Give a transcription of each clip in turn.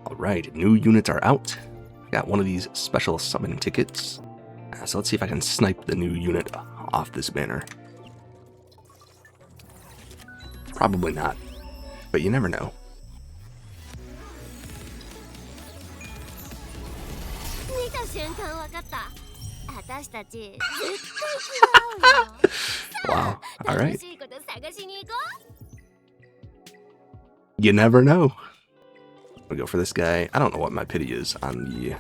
Alright, new units are out. Got one of these special summon tickets. So let's see if I can snipe the new unit off this banner. Probably not, but you never know. Wow, alright. You never know. We go for this guy. I don't know what my pity is on the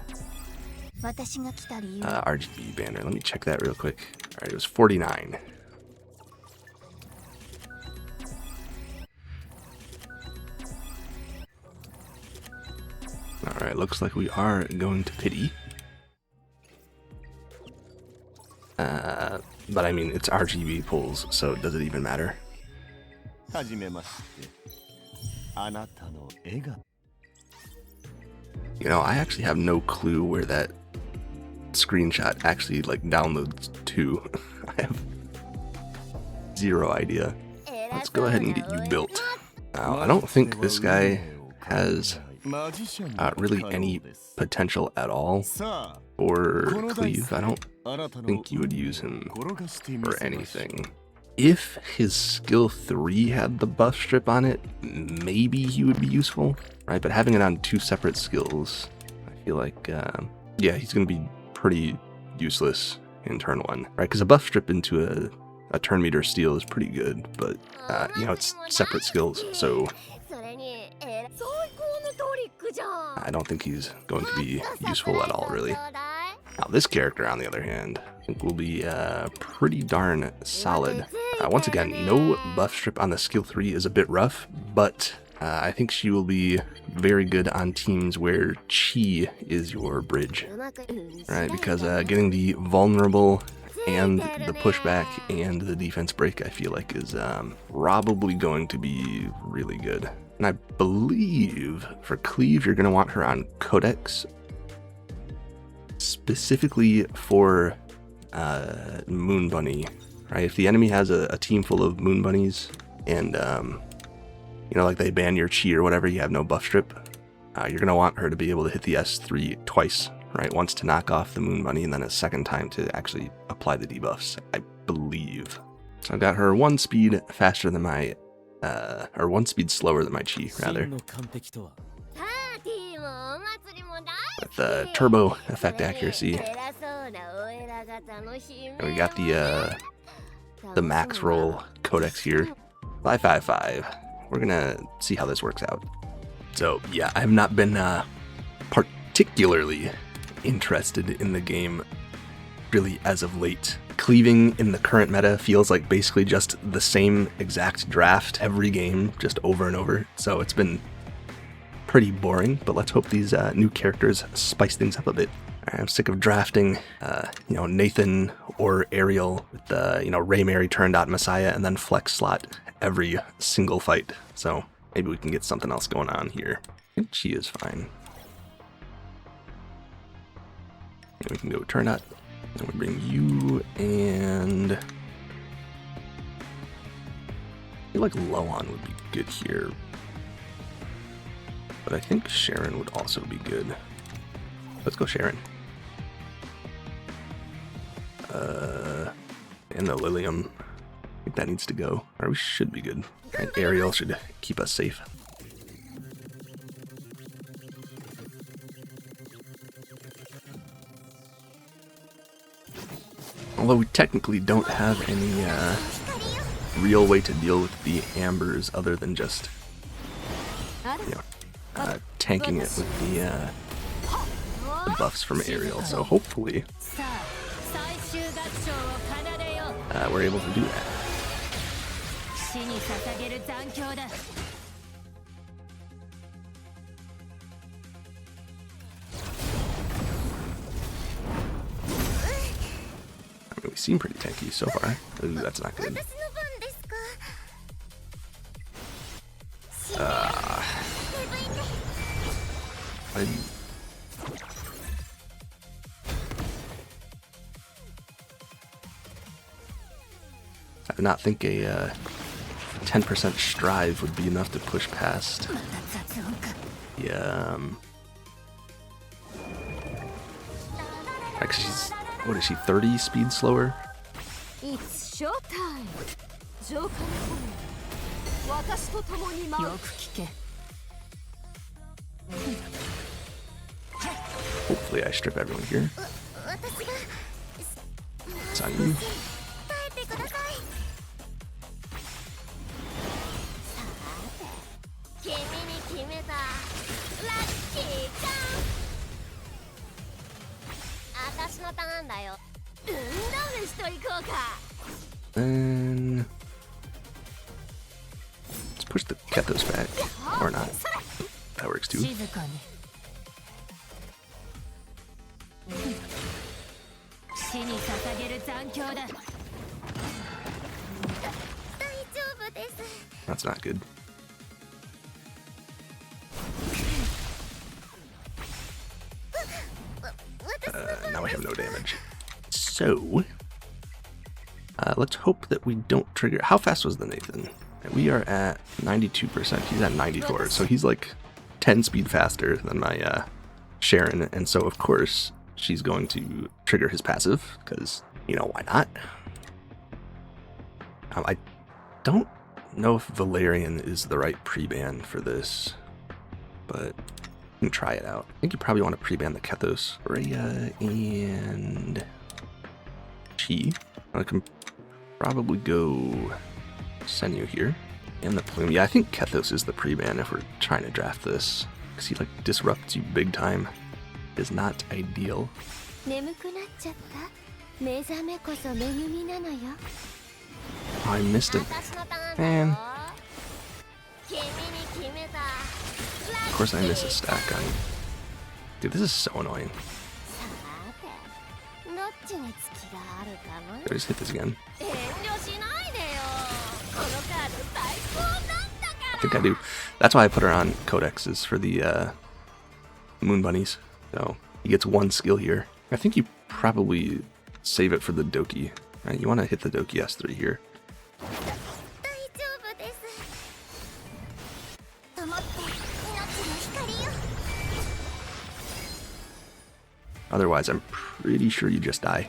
RGB banner. Let me check that real quick. Alright, it was 49. Alright, looks like we are going to pity. But I mean, it's RGB pulls, so does it even matter? You know, I actually have no clue where that screenshot actually like downloads to. I have zero idea. Let's go ahead and get you built. Now, I don't think this guy has really any potential at all for cleave. I don't think you would use him for anything. If his skill 3 had the buff strip on it, maybe he would be useful, right? But having it on 2 separate skills, I feel like, yeah, he's going to be pretty useless in turn 1, right? Because a buff strip into a turn meter steal is pretty good, but, you know, it's separate skills, so I don't think he's going to be useful at all, really. Now, this character, on the other hand, I think will be pretty darn solid. Once again, no buff strip on the skill 3 is a bit rough, but I think she will be very good on teams where chi is your bridge, right? Because getting the vulnerable and the pushback and the defense break, I feel like, is probably going to be really good. And I believe for cleave, you're going to want her on Codex, specifically for Moon Bunny, right? If the enemy has a team full of Moon Bunnies and, you know, like they ban your chi or whatever, you have no buff strip, you're going to want her to be able to hit the S3 twice, right? Once to knock off the Moon Bunny and then a second time to actually apply the debuffs, I believe. So I got her 1 speed faster than my, or 1 speed slower than my chi, rather. With the turbo effect accuracy. And we got the max roll codex here. 555. We're gonna see how this works out. So yeah, I have not been particularly interested in the game really as of late. Cleaving in the current meta feels like basically just the same exact draft every game, just over and over. So it's been pretty boring, but let's hope these new characters spice things up a bit. I'm sick of drafting, you know, Nathan or Ariel with the, you know, Ray Mary turned out Massiah and then flex slot every single fight. So maybe we can get something else going on here. I think she is fine. And we can go turn out. And we bring you and I feel like Loan would be good here. But I think Sharon would also be good. Let's go Sharon. And the Lilium. I think that needs to go. Or we should be good. And Ariel should keep us safe. Although we technically don't have any real way to deal with the ambers other than just, you know, tanking it with the buffs from Ariel. So hopefully we're able to do that. I mean, we seem pretty tanky so far. Ooh, that's not good. I do not think a 10% strive would be enough to push past the Actually, she's, what is she, 30 speed slower? It's showtime. 浄化の炎。私と共に舞う。よく聞け。Hopefully I strip everyone here. It's on you. Then let's push the Kethos back, or not. That works too. That's not good. Now I have no damage. So, let's hope that we don't trigger. How fast was the Nathan? We are at 92%. He's at 94, so he's like 10 speed faster than my Sharon, and so of course she's going to trigger his passive, because, you know, why not? I don't know if Valerian is the right pre-ban for this, but we can try it out. I think you probably want to pre-ban the Kethos, Rhea, and Chi. I can probably go Senyu here, and the Plume. Yeah, I think Kethos is the pre-ban if we're trying to draft this, because he like disrupts you big time. Is not ideal. Oh, I missed it. Man. Of course I missed a stack on. Dude, this is so annoying. I just hit this again. I think I do. That's why I put her on Codexes for the Moon Bunnies. So he gets one skill here. I think you probably save it for the Doki. Right? You want to hit the Doki S3 here. Otherwise, I'm pretty sure you just die.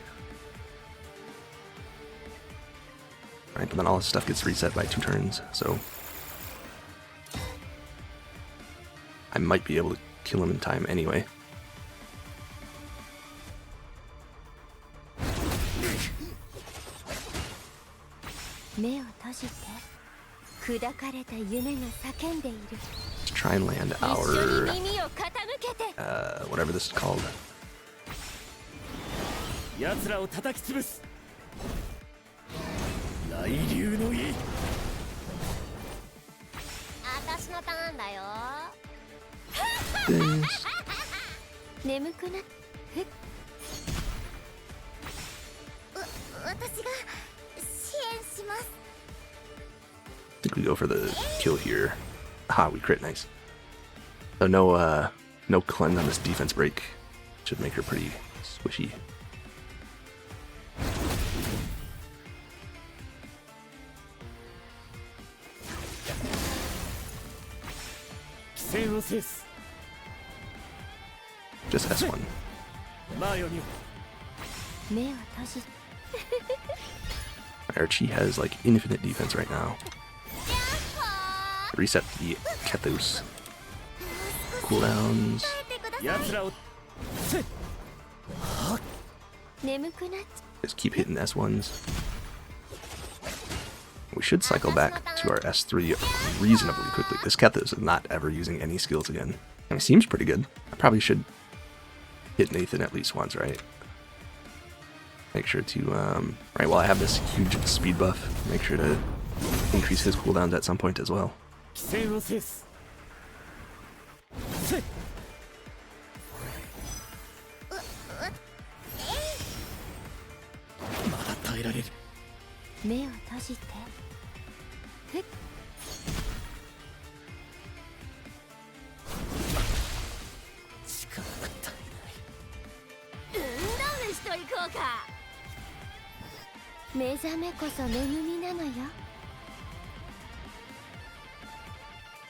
Right, but then all this stuff gets reset by 2 turns, so I might be able to kill him in time anyway. Let's try and land our whatever this is called. I think we go for the kill here. Aha, we crit, nice. So no cleanse on this defense break. Should make her pretty squishy. Just S1. Archie has like infinite defense right now. Reset the Kethos cooldowns. Just keep hitting S1s. We should cycle back to our S3 reasonably quickly. This Kethos is not ever using any skills again. And it seems pretty good. I probably should hit Nathan at least once, right? Make sure to, right, while I have this huge speed buff, make sure to increase his cooldowns at some point as well.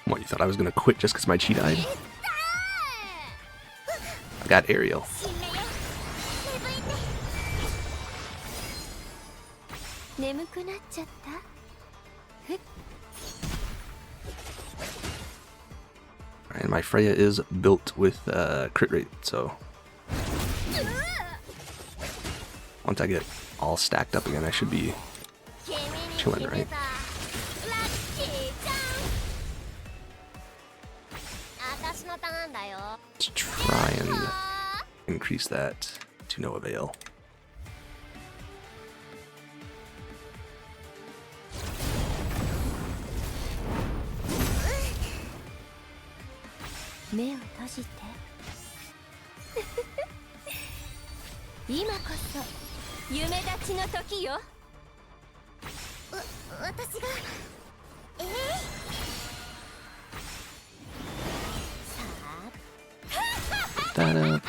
What, you thought I was gonna quit just because my chi died? I got aerial. 眠くなっちゃった。ふっ。 And my Freya is built with crit rate, so once I get all stacked up again, I should be chilling, right? Let's try and increase that to no avail. That up.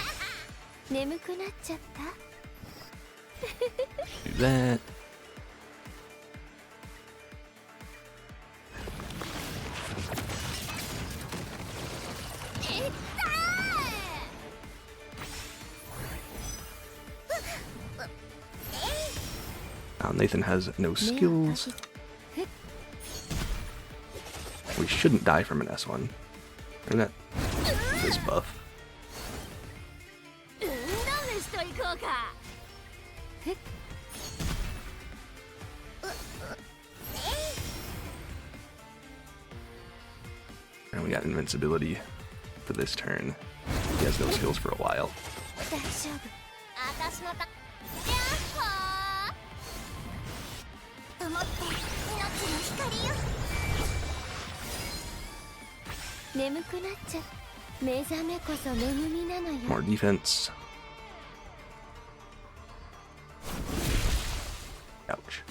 Do that. Nathan has no skills. We shouldn't die from an S1. And that this buff. And we got invincibility for this turn. He has no skills for a while. More defense. Ouch.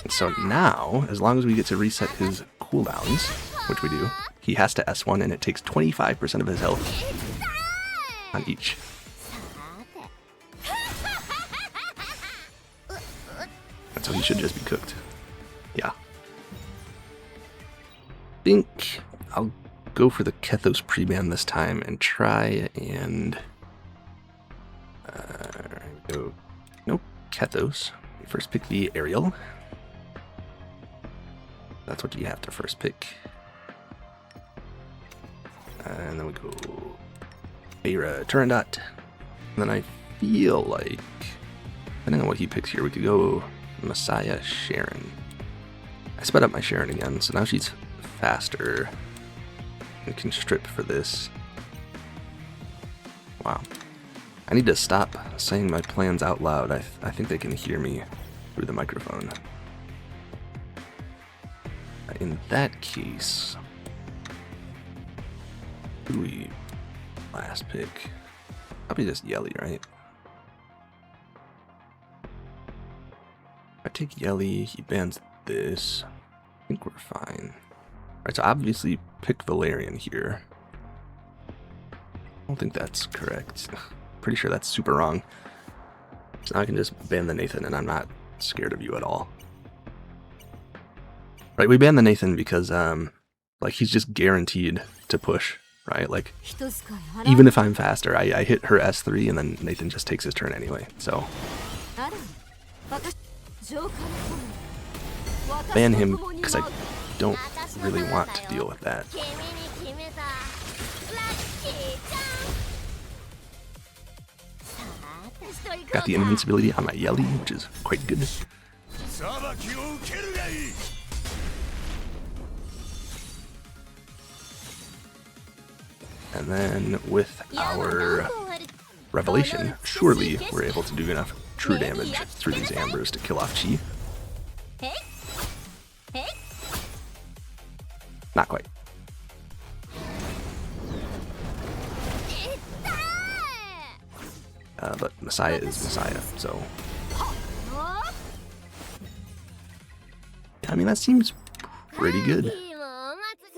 So now, as long as we get to reset his cooldowns, which we do, he has to S1 and it takes 25% of his health on each. And so he should just be cooked. Yeah. I think I'll go for the Kethos pre-ban this time and try and go no Kethos. You first pick the Aerial. That's what you have to first pick. And then we go Piayera Turandot. And then I feel like, depending on what he picks here, we could go Massiah Sharon. I sped up my Sharon again, so now she's faster and can strip for this. Wow. I need to stop saying my plans out loud. I think they can hear me through the microphone. In that case, who do we last pick? Probably just Yelly, right? If I take Yelly, he bans this. I think we're fine. Alright, so obviously pick Valerian here. I don't think that's correct. Pretty sure that's super wrong. So now I can just ban the Nathan and I'm not scared of you at all. Right, we ban the Nathan because like he's just guaranteed to push, right? Like even if I'm faster, I hit her S3 and then Nathan just takes his turn anyway. So ban him because I don't really want to deal with that. Got the invincibility on my Yelly, which is quite good. And then with our Revelation, surely we're able to do enough true damage through these Ambers to kill off Chi. Not quite. But Massiah is Massiah, so... I mean, that seems pretty good.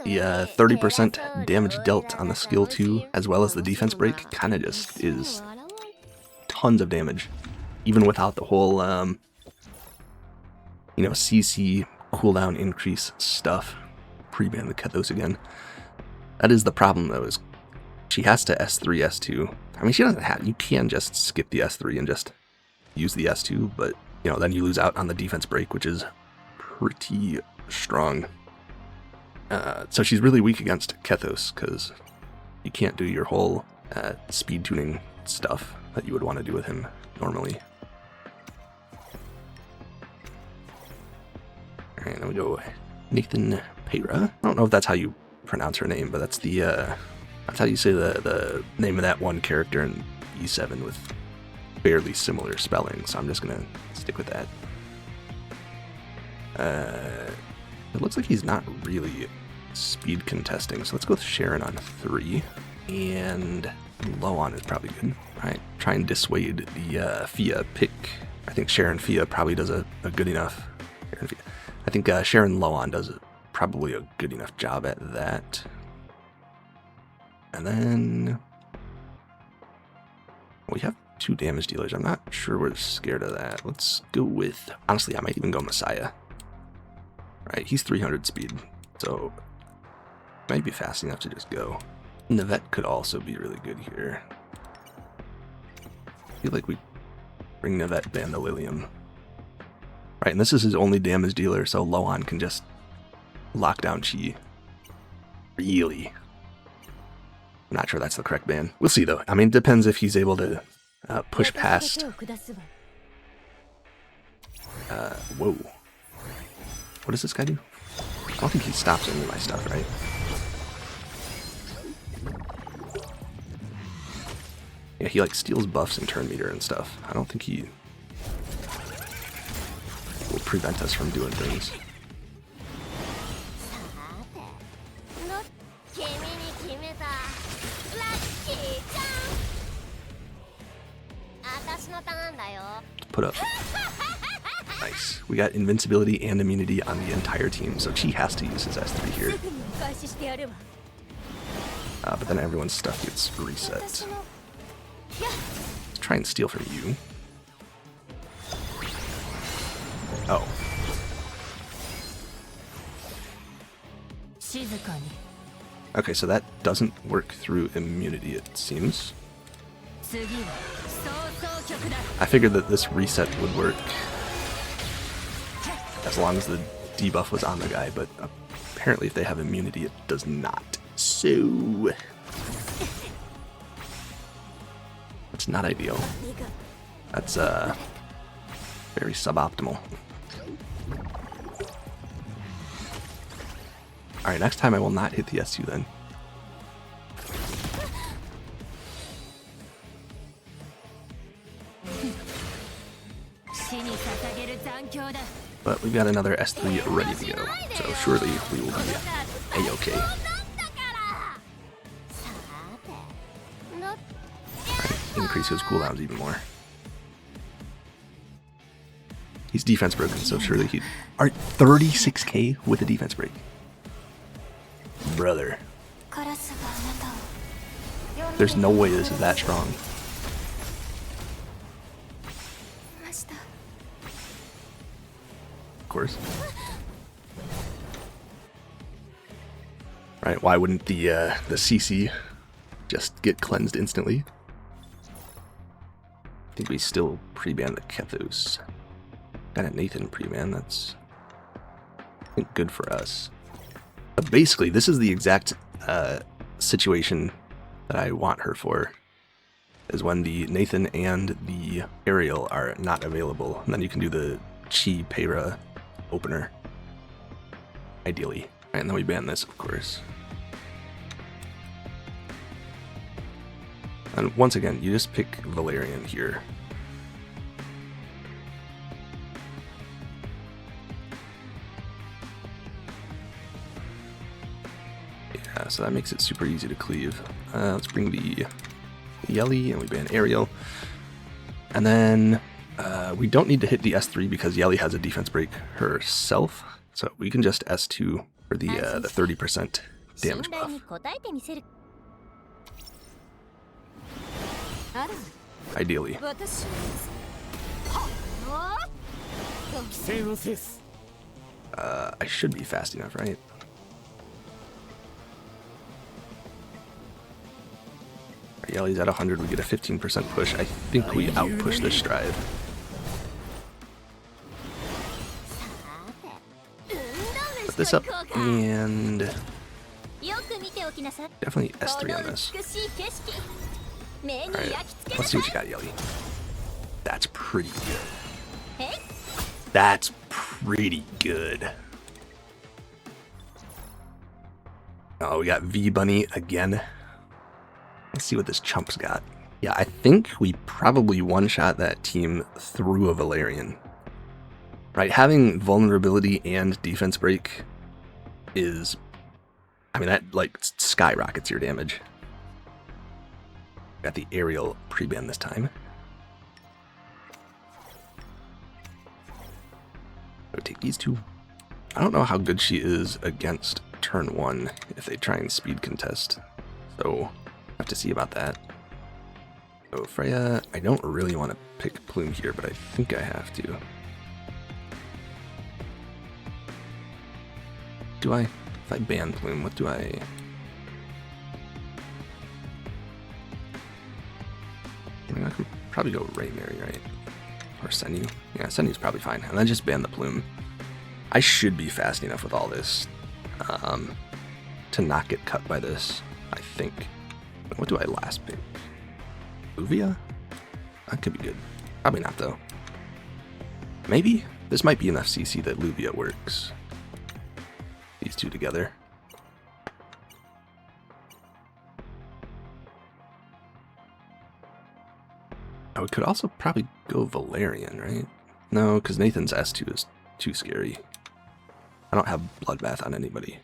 The 30% damage dealt on the skill 2, as well as the defense break, kind of just is tons of damage. Even without the whole, you know, CC cooldown increase stuff. pre-ban the Kethos again. That is the problem, though, is she has to S3, S2. I mean, she doesn't have... You can just skip the S3 and just use the S2, but, you know, then you lose out on the defense break, which is pretty strong. So she's really weak against Kethos, because you can't do your whole speed tuning stuff that you would want to do with him normally. Alright, then we go Nathan Piayera. I don't know if that's how you pronounce her name, but that's the that's how you say the name of that one character in E7 with fairly similar spelling, so I'm just gonna stick with that. It looks like he's not really speed contesting, so let's go with Sharon on 3, and low on is probably good. Alright, try and dissuade the Fia pick. I think Sharon Fia probably does a good enough. I think Sharon Loan does probably a good enough job at that. And then we have 2 damage dealers. I'm not sure we're scared of that. Let's go with, honestly, I might even go Massiah. Right, he's 300 speed, so might be fast enough to just go. Navette could also be really good here. I feel like we bring Navette Bandolilium. Right, and this is his only damage dealer, so Loan can just lock down Chi. Really? I'm not sure that's the correct ban. We'll see, though. I mean, it depends if he's able to push past... whoa. What does this guy do? I don't think he stops any of my stuff, right? Yeah, he like steals buffs and turn meter and stuff. I don't think he will prevent us from doing things. Put up. Nice. We got invincibility and immunity on the entire team, so Chi has to use his S3 here. But then everyone's stuff gets reset. Let's try and steal from you. Oh. Okay, so that doesn't work through immunity, it seems. I figured that this reset would work as long as the debuff was on the guy, but apparently if they have immunity, it does not. So it's not ideal. That's very suboptimal. Alright, next time I will not hit the S2 then. But we've got another S3 ready to go, so surely we will be A-okay. Alright, increase his cooldowns even more. He's defense broken, so surely he'd... Alright, 36k with a defense break. Brother. There's no way this is that strong. Of course. Right, why wouldn't the CC just get cleansed instantly? I think we still pre-ban the Kethos. Got a Nathan pre-ban, that's I think good for us. But basically, this is the exact situation that I want her for, is when the Nathan and the Ariel are not available, and then you can do the Chi Piayera opener, ideally. Right, and then we ban this, of course. And once again, you just pick Valerian here. Yeah, so that makes it super easy to cleave. Let's bring the Yelly, and we ban Ariel. And then we don't need to hit the S3 because Yelly has a defense break herself, so we can just S2 for the 30% damage buff. Ideally. I should be fast enough, right? Yellie's at 100, we get a 15% push. I think we outpush this strive. Put this up, and definitely S3 on this. Alright, let's see what you got, Yellie. That's pretty good. That's pretty good. Oh, we got V-Bunny again. Let's see what this chump's got. Yeah, I think we probably one-shot that team through a Valerian. Right, having vulnerability and defense break is... I mean, that, like, skyrockets your damage. Got the aerial pre-ban this time. I'll take these two. I don't know how good she is against turn 1 if they try and speed contest. So, have to see about that. So Freya, I don't really want to pick Plume here, but I think I have to. Do I? If I ban Plume, what do I... I mean, I could probably go Raymary, right? Or Senyu. Yeah, Senyu's probably fine. And then just ban the Plume. I should be fast enough with all this to not get cut by this, I think. What do I last pick? Luvia? That could be good. Probably not, though. Maybe? This might be enough CC that Luvia works. These two together. I could also probably go Valerian, right? No, because Nathan's S2 is too scary. I don't have Bloodbath on anybody.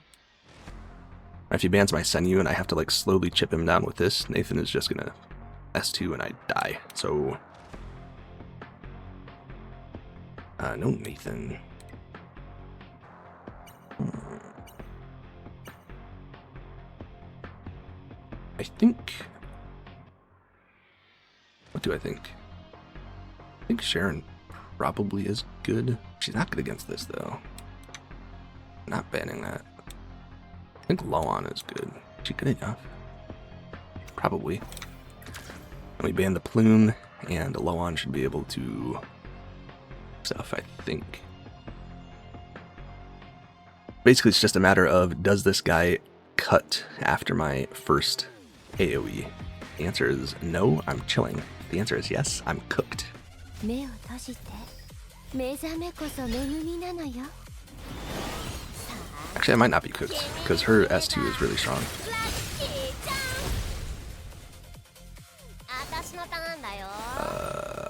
If he bans my Senyu and I have to like slowly chip him down with this, Nathan is just gonna S2 and I die. So no Nathan. I think... What do I think? I think Sharon probably is good. She's not good against this though. Not banning that. I think Loan is good. Is she good enough? Probably. And we ban the Plume, and Loan should be able to stuff, I think. Basically, it's just a matter of, does this guy cut after my first AoE? The answer is no, I'm chilling. The answer is yes, I'm cooked. Actually, I might not be cooked, because her S2 is really strong.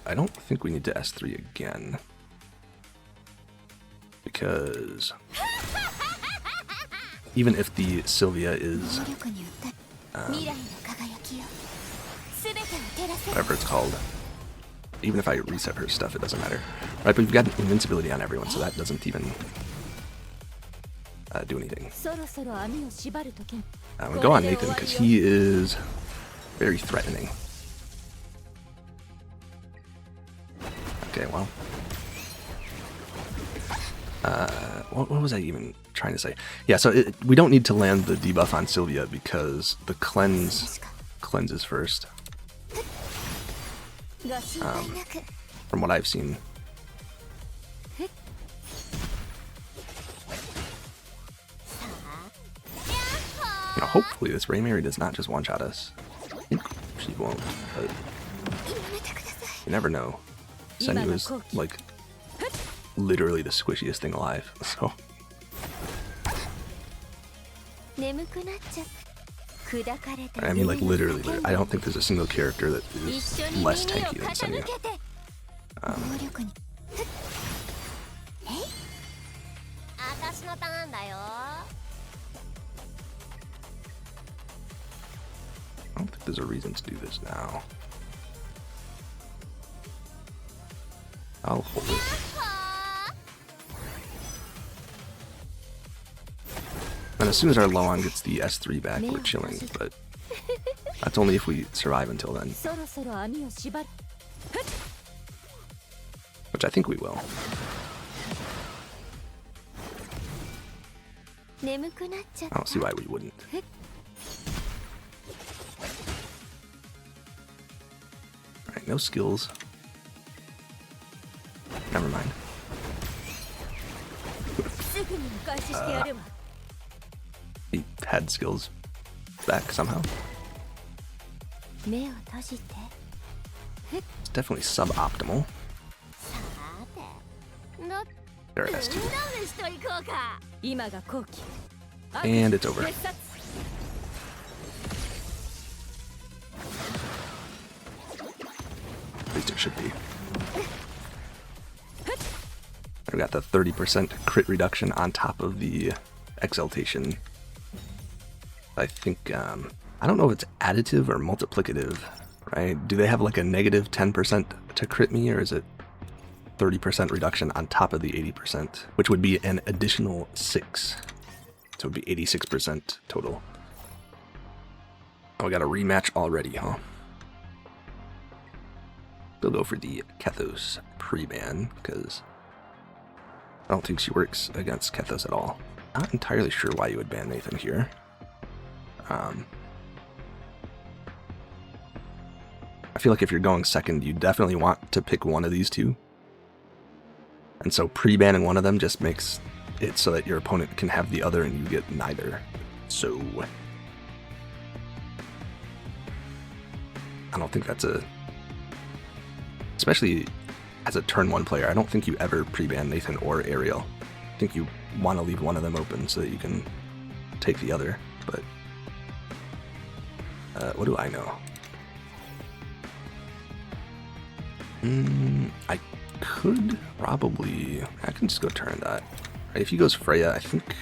I don't think we need to S3 again. Because... even if the Sylvia is... whatever it's called. Even if I reset her stuff, it doesn't matter. Right, but we've got invincibility on everyone, so that doesn't even do anything. I'm gonna go on Nathan, because he is very threatening. Okay, well. What was I even trying to say? Yeah, so we don't need to land the debuff on Sylvia, because the cleanses first. From what I've seen. Now, hopefully this Raymary does not just one-shot us. I think she won't, but you never know. Senyu is, like, literally the squishiest thing alive, so... I mean, like, literally, I don't think there's a single character that is less tanky than Senyu. I don't think there's a reason to do this now. I'll hold it. And as soon as our Loan gets the S3 back, we're chilling, but that's only if we survive until then. Which I think we will. I don't see why we wouldn't. Right, no skills. Never mind. He had skills back somehow. It's definitely suboptimal. There it is. And it's over. At least it should be. I've got the 30% crit reduction on top of the exaltation. I think, I don't know if it's additive or multiplicative, right? Do they have like a negative 10% to crit me, or is it 30% reduction on top of the 80%, which would be an additional 6. So it would be 86% total. Oh, we got a rematch already, huh? We'll go for the Kethos pre-ban, because I don't think she works against Kethos at all. Not entirely sure why you would ban Nathan here. I feel like if you're going second, you definitely want to pick one of these two. And so pre-banning one of them just makes it so that your opponent can have the other and you get neither. So I don't think that's a... Especially as a turn 1 player, I don't think you ever pre-ban Nathan or Ariel. I think you want to leave one of them open so that you can take the other, but... what do I know? I could probably... I can just go turn that. If he goes Freya, I think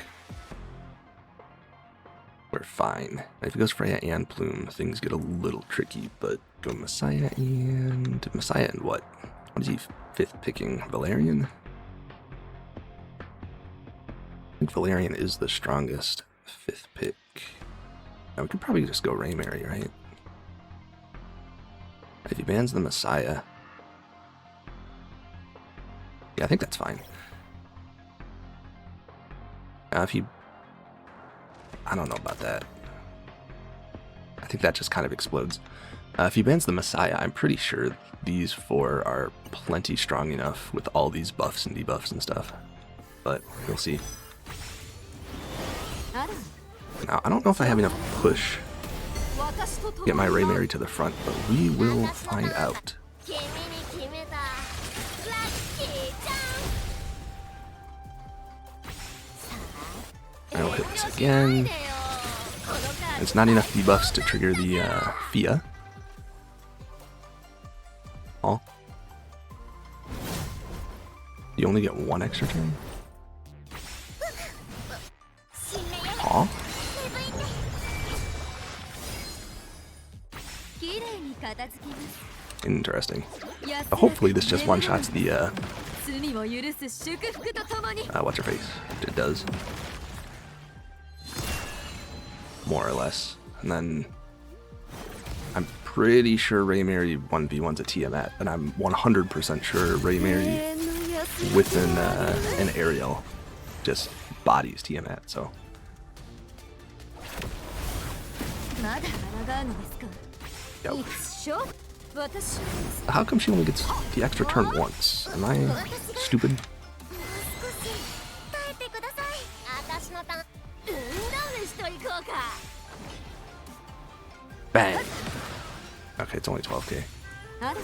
we're fine. If he goes Freya and Plume, things get a little tricky, but go Massiah and... Massiah and what? What is he 5th picking? Valerian? I think Valerian is the strongest 5th pick. Now we could probably just go Raymary, right? If he bans the Massiah... Yeah, I think that's fine. If he... I don't know about that. I think that just kind of explodes. If he bans the Massiah, I'm pretty sure these 4 are plenty strong enough with all these buffs and debuffs and stuff. But we'll see. Now, I don't know if I have enough push to get my Raymary to the front, but we will find out. I will hit this again. It's not enough debuffs to trigger the Fia. Oh. You only get 1 extra turn? Aw. Interesting. Hopefully this just one-shots the, what's her face? It does. More or less. And then I'm pretty sure Raymary 1v1's a Tiamat, and I'm 100% sure Raymary with an Ariel just bodies Tiamat, so. Yep. How come she only gets the extra turn once? Am I stupid? Bang! Okay, it's only 12k. That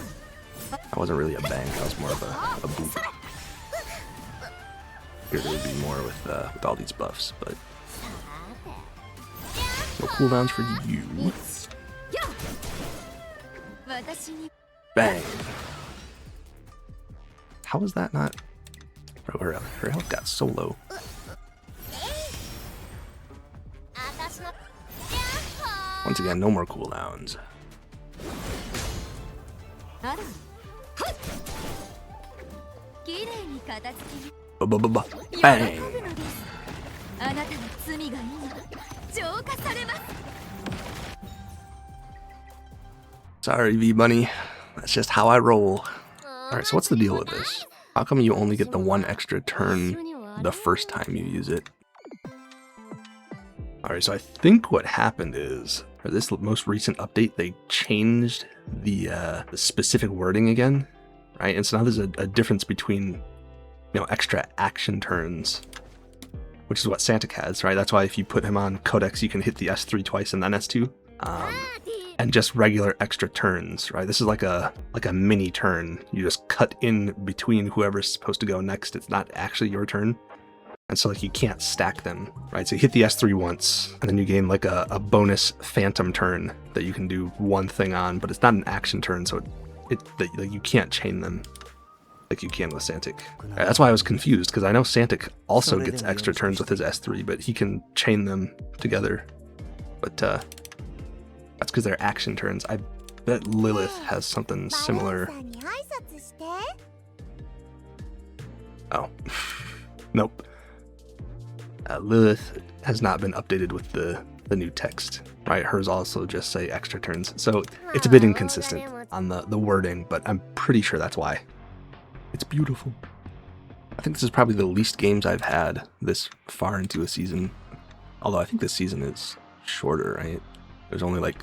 wasn't really a bang, that was more of a boop. Here there would be more with all these buffs, but no cooldowns for you. Bang! How is that not... Bro, her health got so low. Once again, no more cooldowns. Bang! Sorry, V-Bunny. That's just how I roll. Alright, so what's the deal with this? How come you only get the 1 extra turn the first time you use it? Alright, so I think what happened is or this most recent update, they changed the specific wording again, right? And so now there's a difference between, extra action turns, which is what Santic has, right? That's why if you put him on Codex, you can hit the S3 twice and then S2. And just regular extra turns, right? This is like a mini turn. You just cut in between whoever's supposed to go next. It's not actually your turn. And so you can't stack them, right? So you hit the S3 once, and then you gain like a bonus phantom turn that you can do one thing on, but it's not an action turn, so you can't chain them like you can with Santic. That's why I was confused, because I know Santic also gets extra turns with his S3, but he can chain them together. But that's because they're action turns. I bet Lilith has something similar. Oh, nope. Lilith has not been updated with the new text, right? Hers also just say extra turns. So it's a bit inconsistent on the wording, but I'm pretty sure that's why. It's beautiful. I think this is probably the least games I've had this far into a season. Although I think this season is shorter, right? There's only like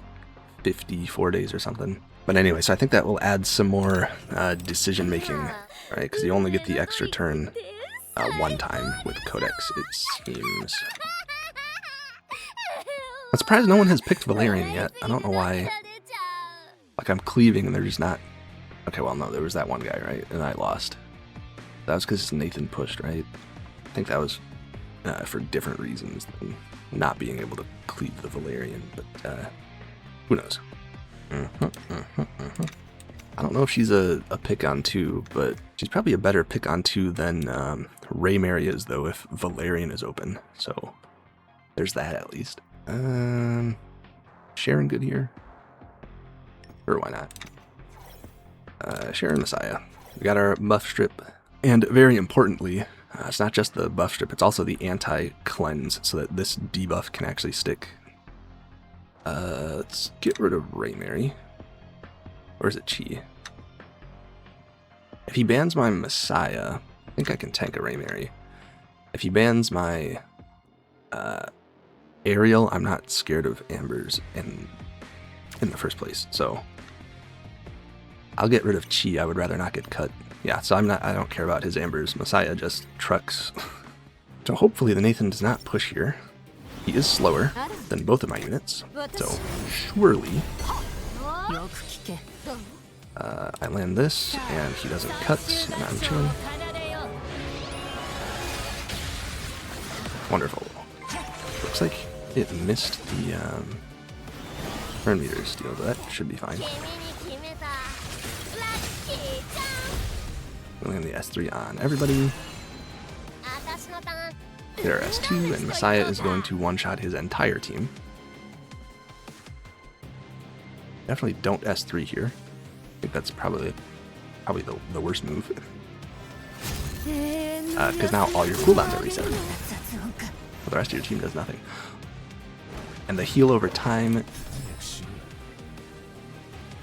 54 days or something. But anyway, so I think that will add some more decision making, right? Because you only get the extra turn one time with Codex, it seems. I'm surprised no one has picked Valerian yet. I don't know why. Like, I'm cleaving and they're just not. Okay, well, no, there was that one guy, right? And I lost. That was because Nathan pushed, right? I think that was for different reasons than not being able to cleave the Valerian, but who knows? I don't know if she's a pick on 2, but she's probably a better pick on 2 than Ray Mary is, though, if Valerian is open. So there's that at least. Sharon good here? Or why not? Sharon Massiah. We got our buff strip. And very importantly, it's not just the buff strip, it's also the anti-cleanse, so that this debuff can actually stick. Let's get rid of Ray Mary. Or is it Chi? If he bans my Massiah, I think I can tank a Ray Mary. If he bans my Ariel, I'm not scared of Ambers in the first place, so I'll get rid of Chi. I would rather not get cut. Yeah, so I don't care about his Ambers. Massiah just trucks. So hopefully the Nathan does not push here. He is slower than both of my units, so surely I land this, and he doesn't cut, and I'm chilling. Wonderful. Looks like it missed the burn meter steal, but that should be fine. We'll land the S3 on everybody. Hit our S2, and Massiah is going to one-shot his entire team. Definitely don't S3 here. I think that's probably the worst move. Because now all your cooldowns are reset. Well, the rest of your team does nothing. And the heal over time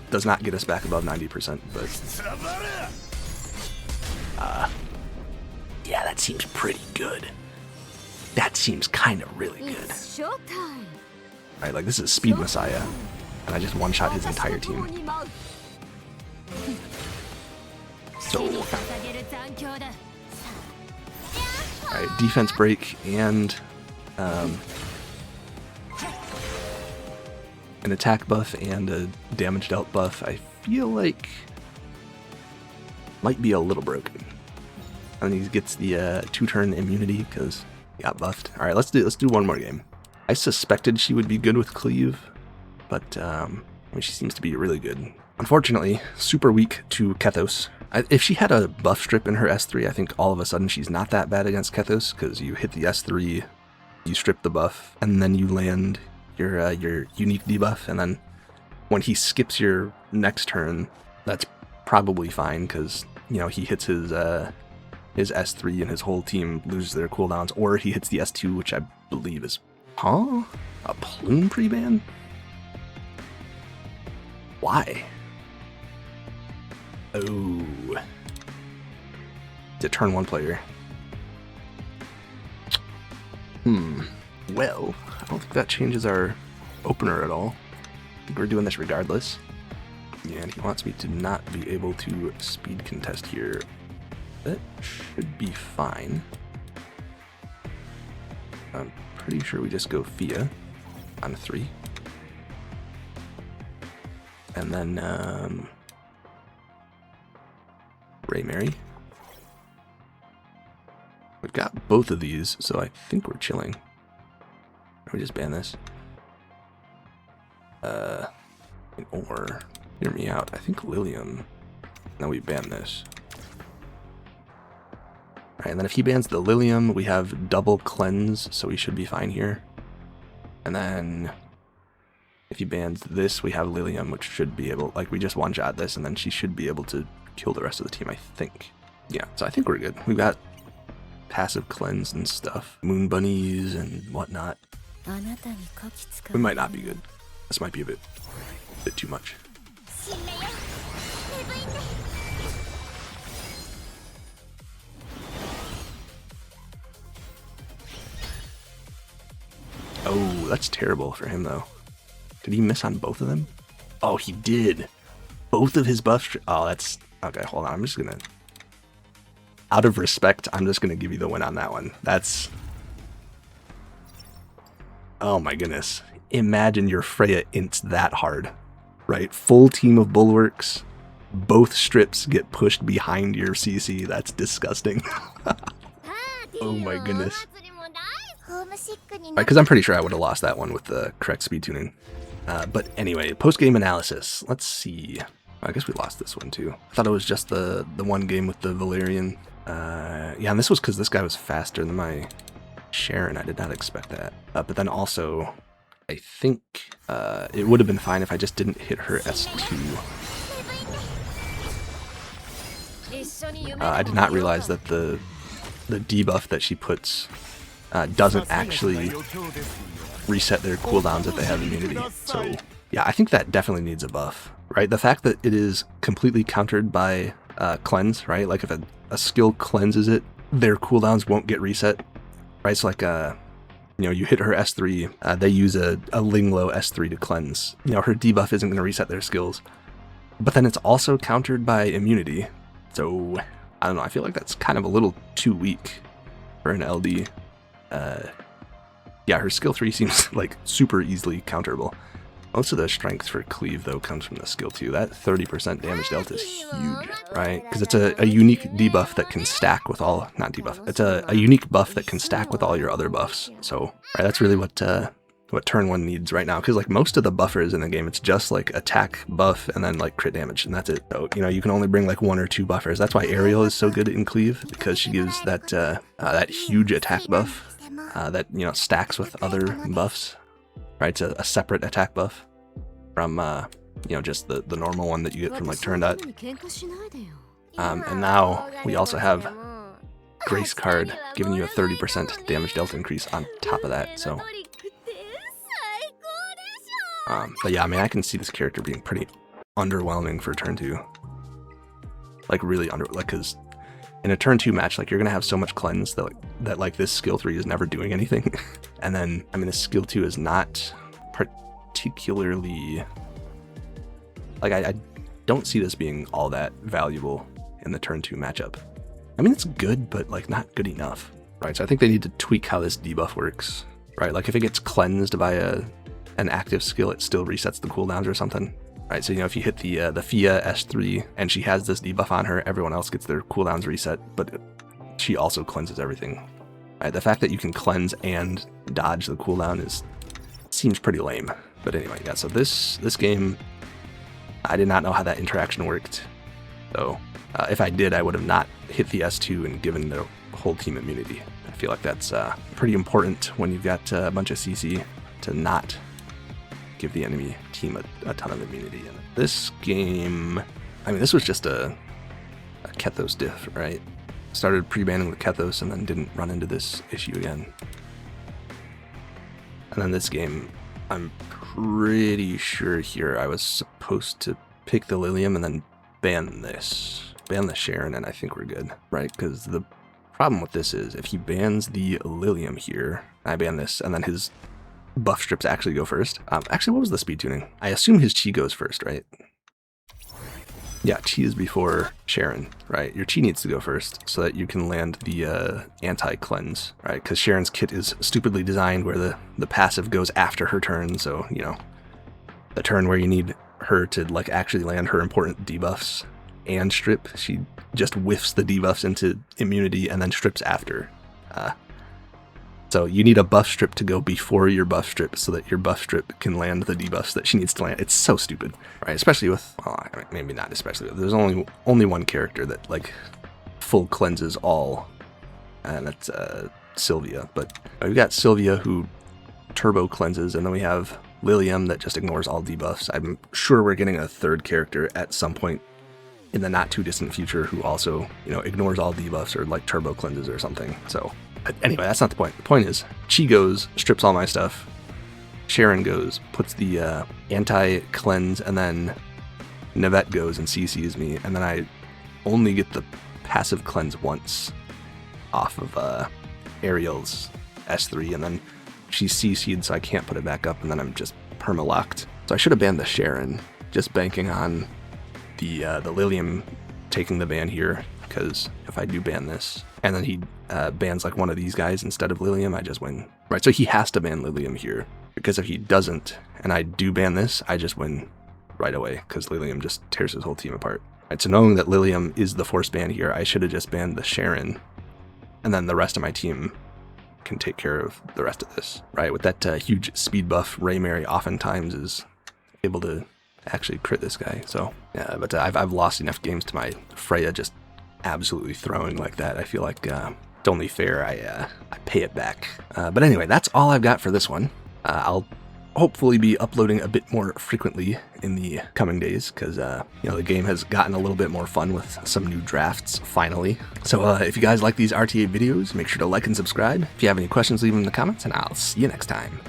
does not get us back above 90%, but yeah, that seems pretty good. That seems kind of really good. Alright, like this is Speed Massiah, and I just one-shot his entire team. So, alright, defense break and an attack buff and a damage dealt buff. I feel like might be a little broken. And he gets the 2-turn immunity because he got buffed. All right, let's do one more game. I suspected she would be good with cleave, but I mean, she seems to be really good. Unfortunately, super weak to Kethos. If she had a buff strip in her S3, I think all of a sudden she's not that bad against Kethos, because you hit the S3, you strip the buff, and then you land your unique debuff, and then when he skips your next turn, that's probably fine, because he hits his S3 and his whole team loses their cooldowns, or he hits the S2, which I believe is a plume pre-ban? Why? Oh. It's a turn 1 player. Well, I don't think that changes our opener at all. think we're doing this regardless. And he wants me to not be able to speed contest here. That should be fine. I'm pretty sure we just go Fia on 3. And then Ray Mary. We've got both of these, so I think we're chilling. Or we just ban this. Or, hear me out, I think Lilium. Now we ban this. Alright, and then if he bans the Lilium, we have double cleanse, so we should be fine here. And then if he bans this, we have Lilium, which should be able, like, we just one-shot this, and then she should be able to kill the rest of the team, I think. Yeah, so I think we're good. We've got passive cleanse and stuff. Moon bunnies and whatnot. We might not be good. This might be a bit too much. Oh, that's terrible for him, though. Did he miss on both of them? Oh, he did. Both of his buffs. Oh, that's... Okay, hold on. I'm just gonna... Out of respect, I'm just gonna give you the win on that one. That's... Oh my goodness. Imagine your Freya ints that hard, right? Full team of bulwarks. Both strips get pushed behind your CC. That's disgusting. Oh my goodness. Because I'm pretty sure I would have lost that one with the correct speed tuning. But anyway, post-game analysis. Let's see. I guess we lost this one too. I thought it was just the one game with the Valerian. Yeah, and this was because this guy was faster than my Sharon. I did not expect that. But then also, I think it would have been fine if I just didn't hit her S2. I did not realize that the debuff that she puts doesn't actually reset their cooldowns if they have immunity. So yeah, I think that definitely needs a buff, right? The fact that it is completely countered by cleanse, right? Like if a skill cleanses it, their cooldowns won't get reset, right? So like you know, you hit her S3, they use a Linglo S3 to cleanse. You know, her debuff isn't going to reset their skills, but then it's also countered by immunity. So I don't know, I feel like that's kind of a little too weak for an LD. Yeah, her skill 3 seems like super easily counterable. Most of the strength for cleave, though, comes from the skill 2. That 30% damage delta is huge, right? Because it's a unique debuff that can stack with all... Not debuff. It's a unique buff that can stack with all your other buffs. So, right, that's really what turn 1 needs right now. Because, like, most of the buffers in the game, it's just, like, attack, buff, and then, like, crit damage, and that's it. So, you know, you can only bring, like, 1 or 2 buffers. That's why Ariel is so good in cleave, because she gives that, that huge attack buff that, you know, stacks with other buffs. Right, it's a separate attack buff from, you know, just the normal one that you get from, like, turn dot. And now we also have Grace card giving you a 30% damage delta increase on top of that, so... but yeah, I mean, I can see this character being pretty underwhelming for turn 2. Like, really like, because in a turn 2 match, like, you're gonna have so much cleanse that like, this skill 3 is never doing anything. And then, I mean, this skill 2 is not particularly... Like, I don't see this being all that valuable in the turn 2 matchup. I mean, it's good, but, like, not good enough, right? So I think they need to tweak how this debuff works, right? Like, if it gets cleansed by an active skill, it still resets the cooldowns or something. Right, so, you know, if you hit the Fia S3 and she has this debuff on her, everyone else gets their cooldowns reset, but she also cleanses everything. Right, the fact that you can cleanse and dodge the cooldown seems pretty lame. But anyway, yeah, so this game, I did not know how that interaction worked. So if I did, I would have not hit the S2 and given the whole team immunity. I feel like that's pretty important when you've got a bunch of CC to not give the enemy team a ton of immunity. And this game, I mean, this was just a Kethos diff, right? Started pre-banning with Kethos and then didn't run into this issue again. And then this game, I'm pretty sure here I was supposed to pick the Lilium and then ban the Sharon, and I think we're good, right? Because the problem with this is if he bans the Lilium here, I ban this, and then his buff strips actually go first. Actually, what was the speed tuning? I assume his chi goes first, right? Yeah, chi is before Sharon, right? Your chi needs to go first so that you can land the anti-cleanse, right? Because Sharon's kit is stupidly designed where the passive goes after her turn, so, you know, the turn where you need her to, like, actually land her important debuffs and strip, she just whiffs the debuffs into immunity and then strips after. So you need a buff strip to go before your buff strip so that your buff strip can land the debuffs that she needs to land. It's so stupid, right? Especially with, well, maybe not especially with, there's only one character that, like, full cleanses all, and that's Sylvia. But we've got Sylvia who turbo cleanses, and then we have Lilium that just ignores all debuffs. I'm sure we're getting a third character at some point in the not too distant future who also, you know, ignores all debuffs or, like, turbo cleanses or something. So, but anyway, that's not the point. The point is, Chi goes, strips all my stuff. Sharon goes, puts the anti-cleanse, and then Navette goes and CCs me, and then I only get the passive cleanse once off of Ariel's S3, and then she's CC'd, so I can't put it back up, and then I'm just perma-locked. So I should have banned the Sharon, just banking on the Lilium taking the ban here, because if I do ban this, and then he bans like one of these guys instead of Lilium, I just win. Right, so he has to ban Lilium here, because if he doesn't, and I do ban this, I just win right away, because Lilium just tears his whole team apart. Right, so knowing that Lilium is the force ban here, I should have just banned the Sharon, and then the rest of my team can take care of the rest of this. Right, with that huge speed buff, Ray Mary oftentimes is able to actually crit this guy. So yeah, but I've lost enough games to my Freya just absolutely throwing like that. I feel like it's only fair I pay it back. But anyway, that's all I've got for this one. I'll hopefully be uploading a bit more frequently in the coming days, because you know, the game has gotten a little bit more fun with some new drafts finally. So if you guys like these RTA videos, make sure to like and subscribe. If you have any questions, leave them in the comments, and I'll see you next time.